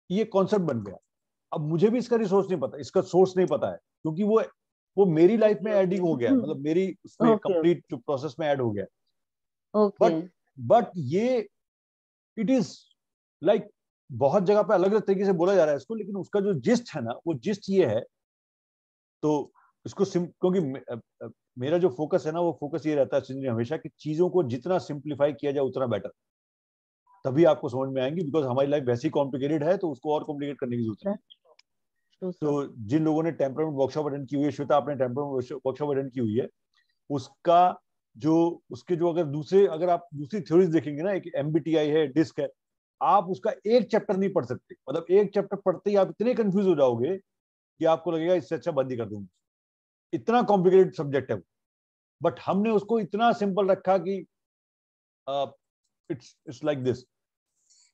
ये कॉन्सेप्ट बन गया। अब मुझे भी इसका रिसोर्स नहीं पता, इसका सोर्स नहीं पता है, क्योंकि वो मेरी लाइफ में एडिंग हो गया, मतलब मेरी उसमें कंप्लीट जो प्रोसेस में ऐड हो गया। बट ये इट इज लाइक बहुत जगह पे अलग अलग तरीके से बोला जा रहा है इसको, लेकिन उसका जो जिस्ट है ना, वो जिस्ट ये है। तो इसको क्योंकि मेरा जो फोकस है ना, वो फोकस ये रहता है हमेशा कि चीजों को जितना सिंप्लीफाई किया जाए उतना बेटर, तभी आपको समझ में आएंगी। बिकॉज हमारी लाइफ वैसी कॉम्प्लिकेटेड है, तो उसको और कॉम्प्लिकेट करने की जरूरत है। तो जिन लोगों ने टेम्परामेंट वर्कशॉप अटेंड की हुई है, श्वेता आपने टेम्परामेंट वर्कशॉप अटेंड की हुई है, अगर आप दूसरी थ्योरीज देखेंगे ना, एक MBTI है, डिस्क है, आप उसका एक चैप्टर नहीं पढ़ सकते। मतलब एक चैप्टर पढ़ते ही आप इतने कंफ्यूज हो जाओगे कि आपको लगेगा इससे अच्छा बंद ही कर दूंगा, इतना कॉम्प्लिकेटेड सब्जेक्ट है वो। बट हमने उसको इतना सिंपल रखा कि it's like this.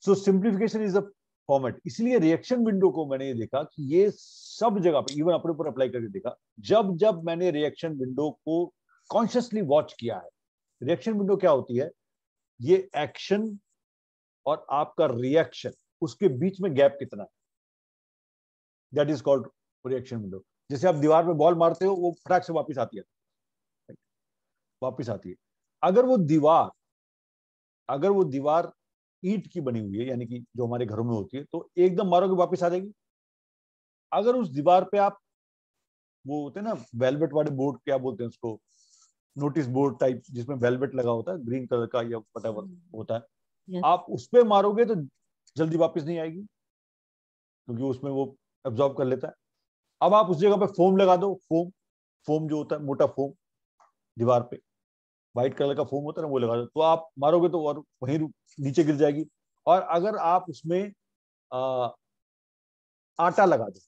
So simplification is a format. इसलिए रिएक्शन विंडो को मैंने ये देखा कि ये सब जगह पे, इवन अपने ऊपर अप्लाई करके देखा, जब जब मैंने रिएक्शन विंडो को कॉन्शियसली वॉच किया है। रिएक्शन विंडो क्या होती है? ये एक्शन और आपका रिएक्शन, उसके बीच में गैप कितना है, that is called reaction window. जैसे आप दीवार में बॉल मारते हो, वो फटाक से वापस आती है। अगर वो दीवार ईंट की बनी हुई है, यानी कि जो हमारे घरों में होती है, तो एकदम मारोगे वापस आ जाएगी। अगर उस दीवार पे आप वो होते हैं ना वेलवेट वाले बोर्ड, क्या बोलते हैं उसको, नोटिस बोर्ड टाइप, जिसमें वेलवेट लगा होता है ग्रीन कलर का या व्हाटएवर होता है, Yes. आप उस पे मारोगे तो जल्दी वापस नहीं आएगी, क्योंकि उसमें वो एब्जॉर्ब कर लेता है। अब आप उस जगह पे फोम लगा दो, फोम जो होता है मोटा फोम, दीवार पे व्हाइट कलर का फोम होता है ना, वो लगा दो, तो आप मारोगे तो और वहीं नीचे गिर जाएगी। और अगर आप उसमें आटा लगा दो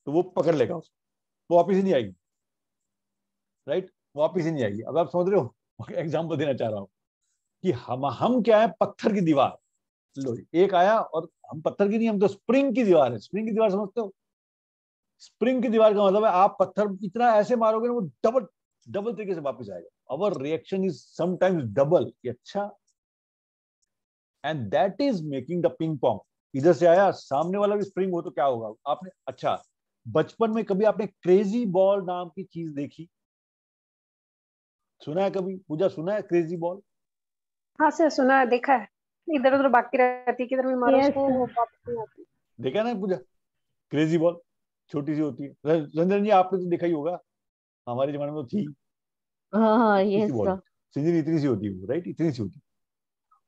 तो वो पकड़ लेगा उसको, वो वापिस ही नहीं आएगी, राइट, वापिस ही नहीं आएगी। अब आप समझ रहे हो, एग्जाम्पल देना चाह रहा हूं कि हम क्या है, पत्थर की दीवार, लो एक आया, और हम पत्थर की नहीं, हम तो स्प्रिंग की दीवार है। स्प्रिंग की दीवार समझते हो? स्प्रिंग की दीवार का मतलब है आप पत्थर इतना ऐसे मारोगे ना, वो डबल तरीके से वापस आएगा। अवर रिएक्शन इज समटाइम्स डबल। अच्छा, and that is making the ping pong. इधर से आया, सामने वाला भी स्प्रिंग हो तो क्या होगा आपने, अच्छा बचपन में कभी आपने क्रेजी बॉल नाम की चीज देखी, सुना है कभी? पूजा सुना है क्रेजी बॉल? हाँ सर सुना है, देखा है, इधर उधर भागती रहती है, किधर भी मारो Yes, उसको sir. वो वापस नहीं आती। देखा ना पूजा, क्रेजी बॉल छोटी सी होती है। रंजन जी आपने तो देखा ही होगा, हमारे जमाने में तो थी, हाँ, इतनी सी yes, बॉल, sir. सिंजरी इतनी सी होती है, राइट, इतनी सी होती है।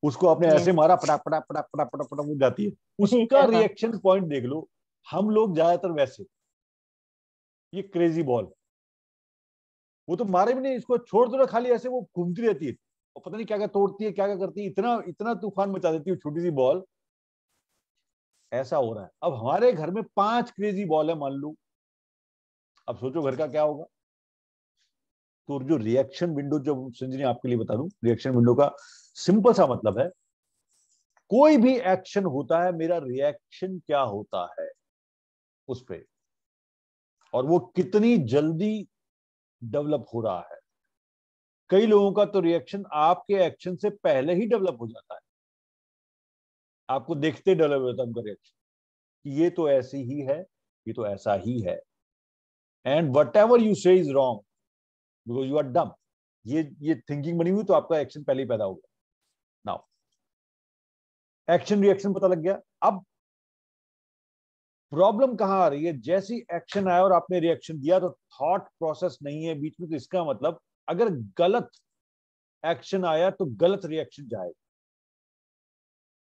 उसको आपने Yes. ऐसे मारा, पटा पटा पटा पटा पटा पटा वो जाती है। उसका Yeah. रिएक्शन पॉइंट देख लो, हम लोग ज्यादातर वैसे, ये क्रेजी बॉल, वो तो मारे भी नहीं, इसको छोड़ दो ना, खाली ऐसे वो घूमती रहती है और पता नहीं क्या क्या तोड़ती है, क्या क्या करती है, इतना इतना तूफान मचा देती है छोटी सी बॉल। ऐसा हो रहा है। अब हमारे घर में 5 क्रेजी बॉल है मान लो, अब सोचो घर का क्या होगा। तो जो रिएक्शन विंडो, जो संजनी आपके लिए बता दूं, रिएक्शन विंडो का सिंपल सा मतलब है, कोई भी एक्शन होता है, मेरा रिएक्शन क्या होता है उस पे, और वो कितनी जल्दी डेवलप हो रहा है। कई लोगों का तो रिएक्शन आपके एक्शन से पहले ही डेवलप हो जाता है, आपको देखते डेवलप होता है उनका रिएक्शन कि ये तो ऐसी ही है, ये तो ऐसा ही है, and whatever you say is wrong because you are dumb. ये थिंकिंग बनी हुई, तो आपका एक्शन पहले ही पैदा हो गया। नाउ एक्शन रिएक्शन पता लग गया। अब प्रॉब्लम कहां आ रही है, जैसी एक्शन आया और आपने रिएक्शन दिया तो थॉट प्रोसेस नहीं है बीच में, तो इसका मतलब अगर गलत एक्शन आया तो गलत रिएक्शन जाएगा,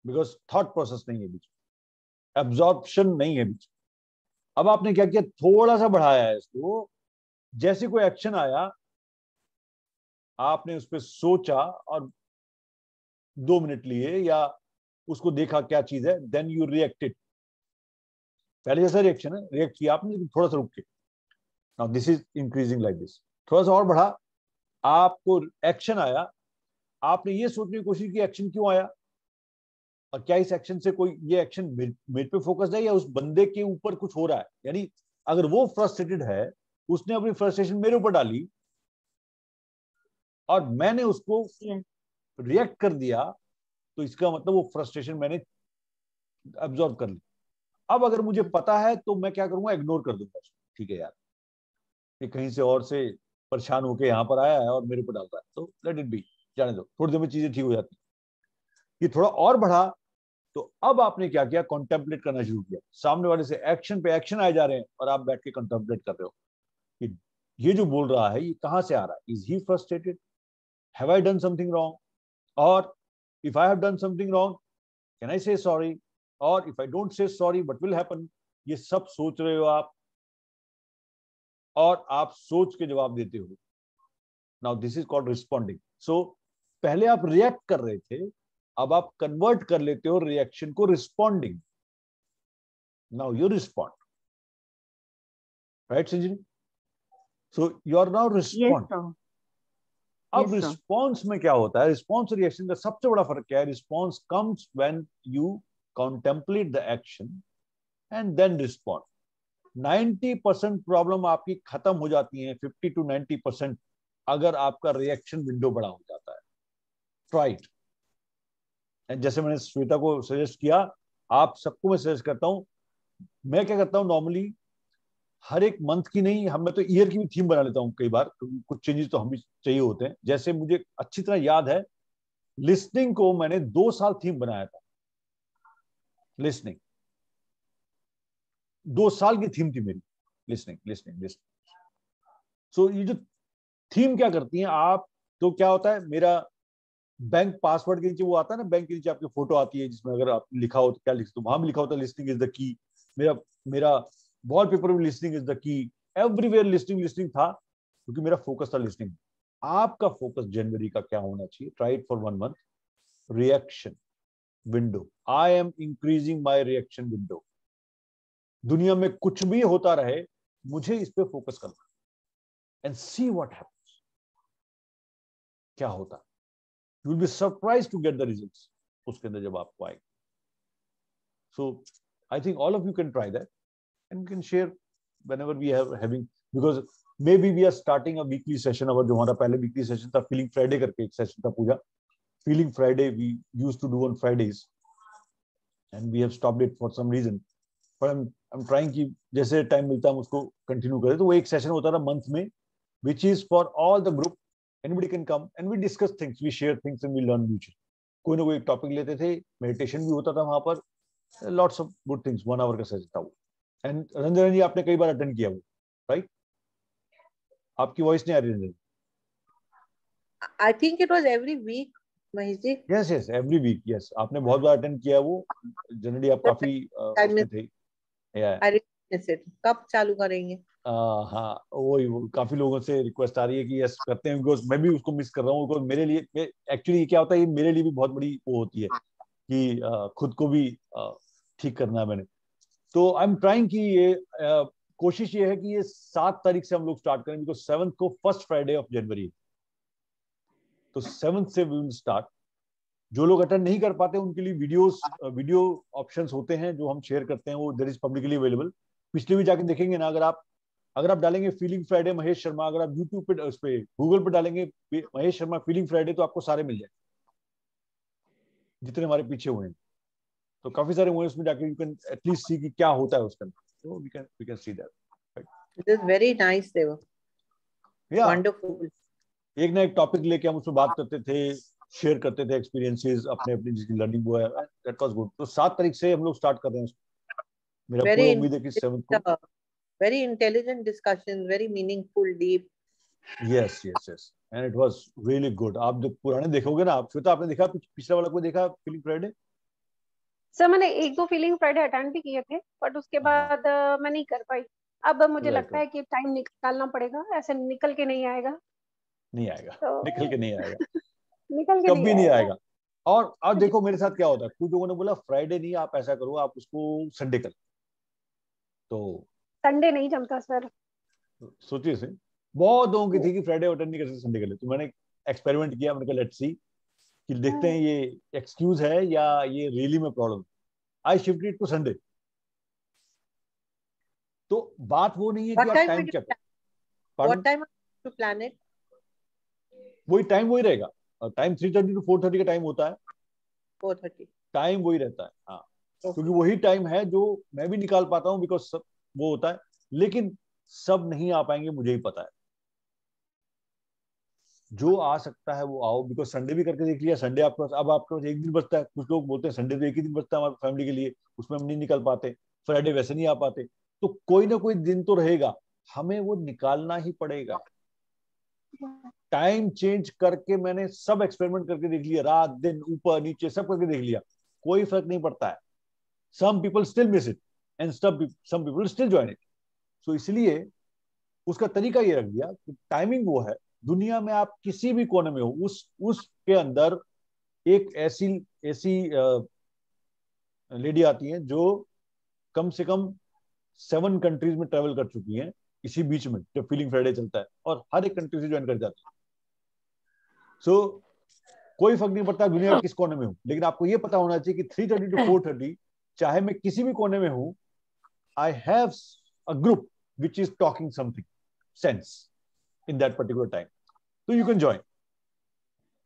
बिकॉज थॉट प्रोसेस नहीं है बीच में, एब्जॉर्प्शन नहीं है बीच में। अब आपने क्या किया, थोड़ा सा बढ़ाया है इसको, जैसे कोई एक्शन आया आपने उस पर सोचा और 2 मिनट लिए या उसको देखा क्या चीज है, देन यू रिएक्टेड। पहले जैसा रिएक्शन है, रिएक्ट किया आपने, लेकिन थोड़ा सा रुक के। Now this is increasing like this, थोड़ा सा और बढ़ा, आपको एक्शन आया, आपने ये सोचने की कोशिश की एक्शन क्यों आया, और क्या इस एक्शन से कोई, ये एक्शन मेरे पे फोकस है या उस बंदे के ऊपर कुछ हो रहा है। यानी अगर वो फ्रस्ट्रेटेड है, उसने अपनी फ्रस्ट्रेशन मेरे ऊपर डाली और मैंने उसको Yes. रिएक्ट कर दिया, तो इसका मतलब वो फ्रस्ट्रेशन मैंने अब्सॉर्ब कर ली। अब अगर मुझे पता है तो मैं क्या करूंगा, इग्नोर कर दूंगा, ठीक है यार, ये कहीं से और से परेशान होके यहाँ पर आया है और मेरे ऊपर डाल रहा है, तो लेट इट बी, जाने दो, थोड़ी देर में चीजें ठीक हो जाती। ये थोड़ा और बढ़ा, तो अब आपने क्या किया, कॉन्टेम्पलेट करना शुरू किया। सामने वाले से एक्शन पे एक्शन आए जा रहे हैं और आप बैठ के कॉन्टेम्पलेट कर रहे हो कि ये जो बोल रहा है ये कहां से आ रहा है, is he frustrated, have I done something wrong, और if I have done something wrong can I say sorry, और if I don't say sorry what will happen. ये सब सोच रहे हो आप, और आप सोच के जवाब देते हो। Now this is called responding. So पहले आप रिएक्ट कर रहे थे, अब आप कन्वर्ट कर लेते हो रिएक्शन को responding. Now you respond, right Sanjani? So you are now Yes, respond. sir. अब Yes, sir. रिस्पॉन्स में क्या होता है, रिस्पॉन्स और रिएक्शन का सबसे बड़ा फर्क क्या है, response comes when you contemplate the action and then respond. 90% problem आपकी खत्म हो जाती है, 50 to 90%, अगर आपका रिएक्शन विंडो बड़ा हो जाता है। ट्राइट, जैसे मैंने श्वेता को सजेस्ट किया, आप सबको मैं सजेस्ट करता हूं। मैं क्या करता हूं नॉर्मली, हर एक मंथ की नहीं, हम मैं तो ईयर की भी थीम बना लेता हूं कई बार, क्योंकि कुछ चेंजेस तो हम भी चाहिए होते हैं। जैसे मुझे अच्छी तरह याद है, लिसनिंग को मैंने 2 साल थीम बनाया था। लिसनिंग 2 साल की थीम थी मेरी, लिसनिंग लिसनिंग लिसनिंग। सो ये जो थीम क्या करती है आप, तो क्या होता है, मेरा बैंक पासवर्ड के नीचे वो आता है ना, बैंक के नीचे आपकी फोटो आती है जिसमें अगर आप लिखा हो तो क्या लिखते हो, वहां भी लिखा होता है लिसनिंग इज द की। मेरा मेरा वॉलपेपर में listening is the key, everywhere listening listening था, क्योंकि मेरा फोकस था लिसनिंग। आपका फोकस जनवरी का क्या होना चाहिए? Try it for 1 month. Reaction window, I am increasing my reaction window. दुनिया में कुछ भी होता रहे, मुझे इस पे फोकस करना, एंड सी व्हाट हैपेंस, क्या होता। You will be surprised to get the results उसके अंदर जब आपको आएगा। So I think all of you can try that and can share whenever we are having, because maybe we are starting a weekly session। जो हमारा पहले weekly session था feeling Friday करके एक सेशन था Pooja, feeling Friday we used to do on Fridays and we have stopped it for some reason, but I'm trying कि जैसे time मिलता है हम उसको कंटिन्यू करें। तो वो एक सेशन होता था मंथ में, which is for all the group, anybody can come and we discuss things, we share things and we learn mutually। कोई ना कोई एक टॉपिक लेते थे, मेडिटेशन भी होता था वहां पर, lots of good things। 1 hour का सेशन था वो। एंड रंजन जी आपने कई बार अटेंड किया वो, राइट? आपकी वॉइस नहीं आ रही Ranjan. I think it was every week Mahesh ji. Yes yes, every week, yes, आपने बहुत बार अटेंड किया वो। जनरली आप काफी उसमें थे। कब चालू करेंगे? हाँ वो काफी लोगों से रिक्वेस्ट आ रही है कि यस करते हैं, बिकॉज मैं भी उसको मिस कर रहा हूँ। बिकॉज मेरे लिए एक्चुअली क्या होता है, ये मेरे लिए भी बहुत बड़ी वो होती है कि खुद को भी ठीक करना है मैंने। तो आई एम ट्राइंग कि ये कोशिश ये है कि ये 7 तारीख से हम लोग स्टार्ट करें, बिकॉज 7th को फर्स्ट फ्राइडे ऑफ जनवरी, तो 7th से वी विल स्टार्ट। जो लोग अटेंड नहीं कर पाते उनके लिए वीडियो ऑप्शंस होते हैं जो हम शेयर करते हैं, वो दैट इज पब्लिकली अवेलेबल। पिछले भी जाके देखेंगे ना, अगर आप डालेंगे फीलिंग फ्राइडे महेश शर्मा, अगर आप यूट्यूब पे उस पे गूगल पे डालेंगे महेश शर्मा फीलिंग फ्राइडे, तो आपको सारे मिल जाए जितने हमारे पीछे हुए हैं। तो काफी सारे हुए उसमें, जाके यू कैन एटलीस्ट सी कि क्या होता है उसके अंदर। तो we can see that. It is very nice, they were wonderful. एक ना एक टॉपिक लेके हम उसमें बात करते थे, शेयर करते थे एक्सपीरियंसेस अपने अपनी जिसकी लर्निंग हुआ है, दैट वाज गुड। तो 7 तारीख से हम लोग स्टार्ट कर रहे हैं। मेरा पूरा उम्मीद है कि 7th को very intelligent discussion, very meaningful, deep। yes yes yes and it was really good। आप जब पुराने देखोगे ना, आप श्वेता आपने देखा पिछला वाला कोई देखा फीलिंग फ्राइडे? सर मैंने 1-2 फीलिंग फ्राइडे अटेंड भी किए थे, बट उसके बाद मैं नहीं कर पाई। अब मुझे लगता है कि टाइम निकालना पड़ेगा, ऐसे निकल के नहीं आएगा। नहीं आएगा तो निकल के नहीं आएगा निकल के कभी नहीं आएगा। और अब देखो मेरे साथ क्या होता है, कुछ लोगों ने बोला फ्राइडे नहीं, आप ऐसा करो आप उसको संडे कर, तो संडे नहीं जमता सर। सोचिए से बहुत लोगों की थी कि फ्राइडे अटेंड नहीं कर सकते संडे कर ले। तो मैंने एक्सपेरिमेंट किया, मैंने कहा लेट्स सी कि देखते हैं ये एक्सक्यूज है या ये रियली में problem. I shift it to Sunday. तो बात वो नहीं है कि आप टाइम क्या करें, what time to plan it, वही टाइम वही रहेगा। टाइम 3:30 to 4:30 का टाइम होता है, 4:30 टाइम वही रहता है। हाँ, क्योंकि वही टाइम है जो मैं भी निकाल पाता हूँ, बिकॉज सब वो होता है। लेकिन सब नहीं आ पाएंगे, मुझे ही पता है। जो आ सकता है वो आओ, बिकॉज संडे भी करके देख लिया। संडे आपके पास, अब आपके पास एक दिन बचता है। कुछ लोग बोलते हैं संडे तो एक ही दिन बचता है हमारी फैमिली के लिए, उसमें हम नहीं निकल पाते। फ्राइडे वैसे नहीं आ पाते, तो कोई ना कोई दिन तो रहेगा, हमें वो निकालना ही पड़ेगा। टाइम चेंज करके मैंने सब एक्सपेरिमेंट करके देख लिया, रात दिन ऊपर नीचे सब करके देख लिया, कोई फर्क नहीं पड़ता है। Some people still miss it and some people still join it. So इसलिए उसका तरीका ये रख दिया कि टाइमिंग वो है, दुनिया में आप किसी भी कोने में हो, उसके अंदर एक ऐसी लेडी आती है जो कम से कम 7 कंट्रीज में ट्रेवल कर चुकी हैं इसी बीच में जब फीलिंग फ्राइडे चलता है, और हर एक कंट्री से ज्वाइन कर जाती है। सो कोई फर्क नहीं पड़ता दुनिया के किस कोने में हूं, लेकिन आपको ये पता होना चाहिए कि 3:30 to 4:30 चाहे मैं किसी भी कोने में हूं, I have a group which is talking something sense in that particular time, तो यू कैन ज्वाइन।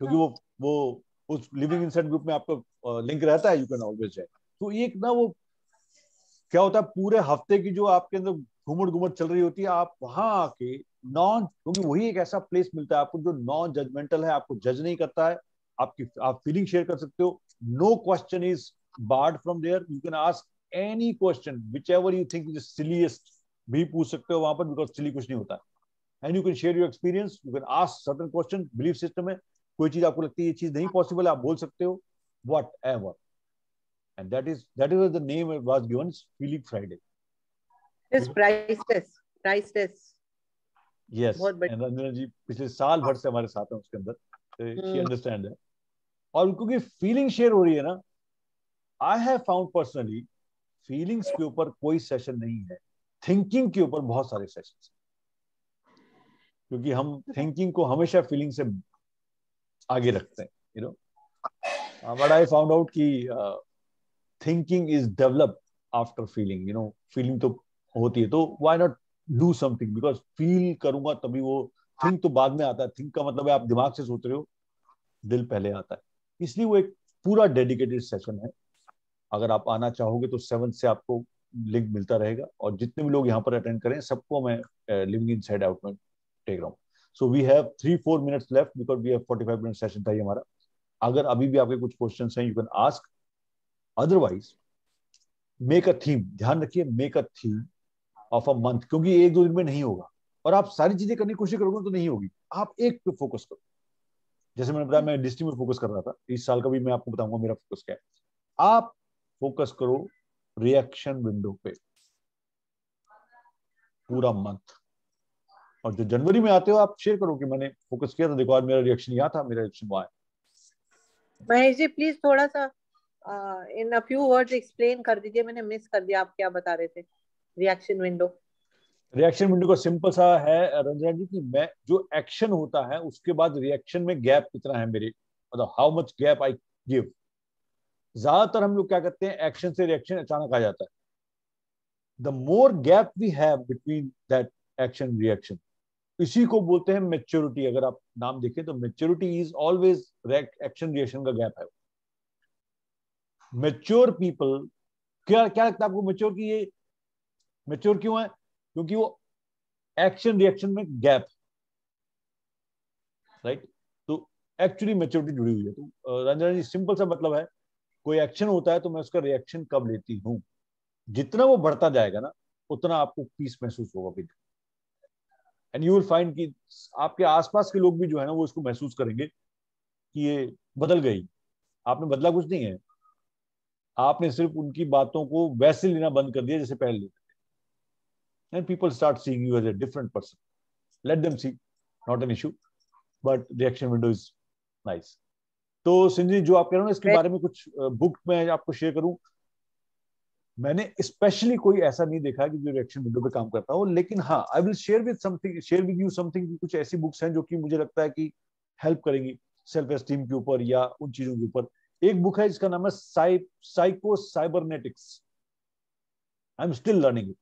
क्योंकि वो उस लिविंग इनसाइड ग्रुप में आपका लिंक रहता है, यू कैन ऑलवेज ज्वाइन। तो एक ना वो क्या होता है, पूरे हफ्ते की जो आपके अंदर घुमड़ घुमड़ चल रही होती है, आप वहां आके क्योंकि वही एक ऐसा प्लेस मिलता है आपको जो नॉन जजमेंटल है, आपको जज नहीं करता है, आप फीलिंग शेयर कर सकते हो। No question is barred from there, you can ask any question whichever you think is silliest भी पूछ सकते हो वहां पर, बिकॉज सिली कुछ नहीं होता है। And you can share your experience, you can ask certain question. Belief system है, कोई चीज आपको लगती है ये चीज नहीं पॉसिबल है, आप बोल सकते हो what ever, and that is the name was given, feeling Friday. Priceless. Yes, बहुत बढ़िया। एंड रंजना जी पिछले साल भर से हमारे साथ हैं उसके अंदर, शी अंडरस्टैंड है। और क्योंकि फीलिंग शेयर हो रही है ना, I have found personally feelings के ऊपर कोई सेशन नहीं है, थिंकिंग के ऊपर बहुत सारे सेशंस, क्योंकि हम थिंकिंग को हमेशा फीलिंग से आगे रखते हैं, you know. But I found out कि thinking is develop after feeling, you know. Feeling तो होती है, तो why not do something, because feel करूंगा तभी वो, थिंक तो बाद में आता है। थिंक का मतलब है आप दिमाग से सोच रहे हो, दिल पहले आता है। इसलिए वो एक पूरा डेडिकेटेड सेशन है। अगर आप आना चाहोगे तो 7 से आपको लिंक मिलता रहेगा, और जितने भी लोग यहाँ पर अटेंड करें सबको मैं लिविंग इनसाइड आउट में टेक रहा हूँ। So we have 3-4 minutes left, because we have 45 minute session था ये हमारा। अगर अभी भी आपके कुछ क्वेश्चन हैं, you can ask, otherwise make a theme. ध्यान रखिए, make a theme of a month, क्योंकि 1-2 दिन में नहीं होगा, और आप सारी चीजें करने की कोशिश करोगे तो नहीं होगी। आप एक पे फोकस करो। जैसे मैंने बताया, मैं डिस्ट्री में फोकस कर रहा था, इस साल का भी मैं आपको बताऊंगा मेरा फोकस क्या है। आप फोकस करो रिएक्शन विंडो पे पूरा मंथ, और जो जनवरी में आते हो आप शेयर करो कि मैंने फोकस किया था, देखो आज मेरा रिएक्शन यहाँ था, मेरा रिएक्शन वहां है। महेश जी प्लीज थोड़ा सा इन अ फ्यू वर्ड्स एक्सप्लेन कर दीजिए, मैंने मिस कर दिया आप क्या बता रहे थे। रिएक्शन विंडो, रिएक्शन विंडो का सिंपल सा है रंजना जी, कि मैं जो एक्शन होता है उसके बाद रिएक्शन में गैप कितना है मेरे, मतलब how much gap I give. ज्यादातर हम लोग क्या करते हैं, एक्शन से रिएक्शन अचानक आ जाता है। The more gap we have between that action reaction, इसी को बोलते हैं मेच्योरिटी। अगर आप नाम देखें तो maturity is always action reaction का गैप है। मेच्योर पीपल, क्या क्या लगता है आपको मेच्योर की ये मेच्योर क्यों है? क्योंकि वो एक्शन रिएक्शन में गैप, राइट। तो एक्चुअली मेच्योरिटी जुड़ी हुई है। तो रंजना जी सिंपल सा मतलब है, कोई एक्शन होता है तो मैं उसका रिएक्शन कब लेती हूँ, जितना वो बढ़ता जाएगा ना उतना आपको पीस महसूस होगा फिर। एंड यू विल फाइंड कि आपके आसपास के लोग भी जो है ना वो इसको महसूस करेंगे कि ये बदल गई। आपने बदला कुछ नहीं है, आपने सिर्फ उनकी बातों को वैसे लेना बंद कर दिया जैसे पहले लेते थे। And people start seeing you as a different person. Let them see, not an issue, but reaction window is nice. तो सिंधी, जो आप कह रहे हो ना इसके बारे में कुछ बुक में आपको शेयर करूं, मैंने स्पेशली कोई ऐसा नहीं देखा कि जो रिएक्शन विंडो पे काम करता हो, लेकिन हाँ I will share with you something. कुछ ऐसी बुक्स हैं जो कि मुझे लगता है कि हेल्प करेंगी सेल्फ एस्टीम के ऊपर या उन चीजों के ऊपर। एक बुक है जिसका नाम है psycho cybernetics. I am still learning it.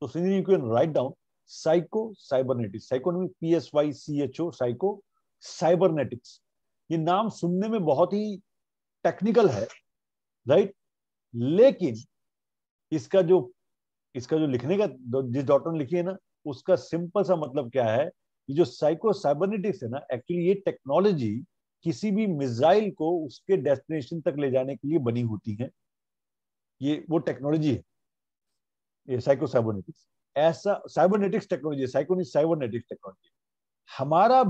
तो Sindhi, you can write down psycho cybernetics, psycho PSYCHO, psycho cybernetics. ये नाम सुनने में बहुत ही टेक्निकल है, राइट, लेकिन इसका जो लिखने का, जिस डॉक्टर ने लिखी है ना, उसका सिंपल सा मतलब क्या है, ये जो साइको साइबरनेटिक्स है ना, एक्चुअली ये टेक्नोलॉजी किसी भी मिसाइल को उसके डेस्टिनेशन तक ले जाने के लिए बनी होती है। ये वो टेक्नोलॉजी है, ये साइको साइबरनेटिक्स। ऐसा साइबरनेटिक्स टेक्नोलॉजी है, साइको नहीं, साइबरनेटिक्स टेक्नोलॉजी। हमारा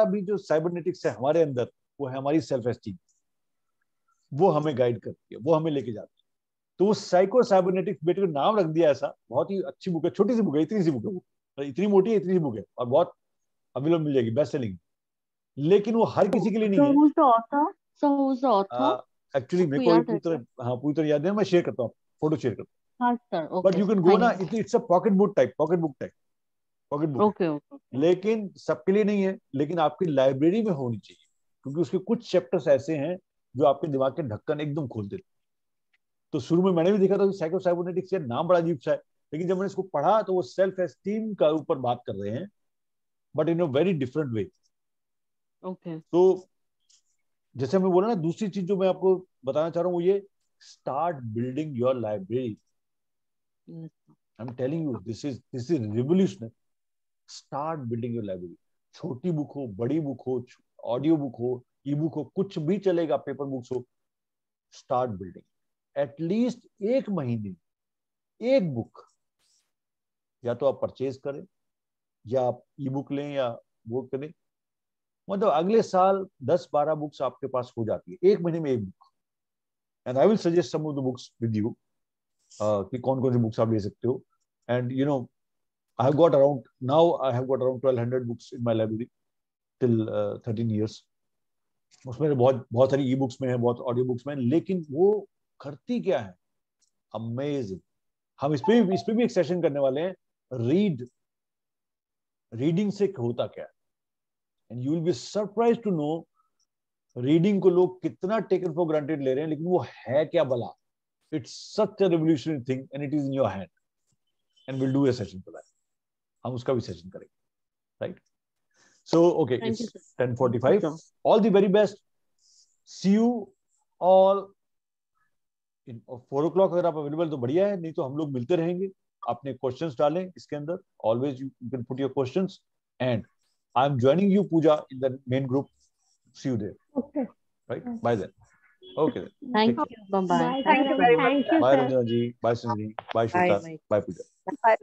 भी जो साइबरनेटिक्स है हमारे अंदर, वो है हमारी सेल्फ एस्टीम। वो हमें गाइड करती है, वो हमें लेके जाती है। तो वो साइको साइबरनेटिक्स, बेटे को नाम रख दिया ऐसा। बहुत ही अच्छी बुक है, छोटी सी बुक है, इतनी सी बुक है वो, इतनी मोटी है, इतनी सी बुक है, और बहुत अवेलेबल मिल जाएगी, बेस्ट सेलिंग। लेकिन वो हर किसी के लिए नहीं So है। who's the author? So who's the author? Actually मेरे आपको को याद है पूरी क्या? तरह, हाँ पूरी तरह याद है, मैं शेयर करता हूँ, फोटो शेयर करता हाँ सर, हूँ। But okay you can go ना, thank it's a pocket book type, pocket book है। ओके ओके लेकिन सबके लिए नहीं है, लेकिन आपकी लाइब्रेरी में होनी चाहिए, क्योंकि उसके कुछ चैप्टर्स ऐसे हैं जो आपके दिमाग के ढक्कन एकदम खोल देते। तो शुरू में मैंने भी देखा था साइको साइबरनेटिक्स, यार नाम बड़ा अजीब सा है, लेकिन जब मैंने इसको पढ़ा तो वो सेल्फ एस्टीम का ऊपर बात कर रहे हैं, but in a very different way. Okay. तो जैसे हमने बोला ना, दूसरी चीज जो मैं आपको बताना चाह रहा हूँ वो ये, start building your library. I am telling you, this is revolutionary. Start building your library. छोटी बुक हो, बड़ी बुक हो, ऑडियो बुक हो, ई बुक हो, कुछ भी चलेगा, पेपर बुक्स हो, स्टार्ट बिल्डिंग। एटलीस्ट एक महीने एक बुक या तो आप परचेज करें या आप ई बुक लें या वो करें, मतलब अगले साल 10-12 बुक्स आपके पास हो जाती है, एक महीने में एक book. And I will suggest some of the books with you कि कौन कौन सी बुक्स आप ले सकते हो। And you know I have got around 1200 books in my library till 13 years. उसमें बहुत सारी ई बुक्स में है, बहुत ऑडियो बुक्स में है, लेकिन वो करती क्या है, अमेजिंग। हम इस पे भी एक सेशन करने वाले हैं, रीडिंग से होता क्या है। And you will be surprise to know reading को लोग कितना टेकन फॉर ग्रांटेड ले रहे हैं, लेकिन वो है क्या भला। It's such a revolutionary thing and it is in your hand, and will do a session for that. हम उसका भी सेशन करेंगे, right? So, okay, Thank it's you, 10:45. sir. All the very best. See you all in 4 o'clock. अगर आप available तो बढ़िया है, नहीं तो हम लोग मिलते रहेंगे। आपने क्वेश्चंस डालें इसके अंदर, always you can put your questions, and I'm joining you, Pooja, in the main group. See you there. Okay. Right? Bye then. Okay then. Thank you. Bye bye. Thank you very much. Bye Ranjana ji. Bye Sunil. Bye Shweta. Bye. Bye Pooja. Bye.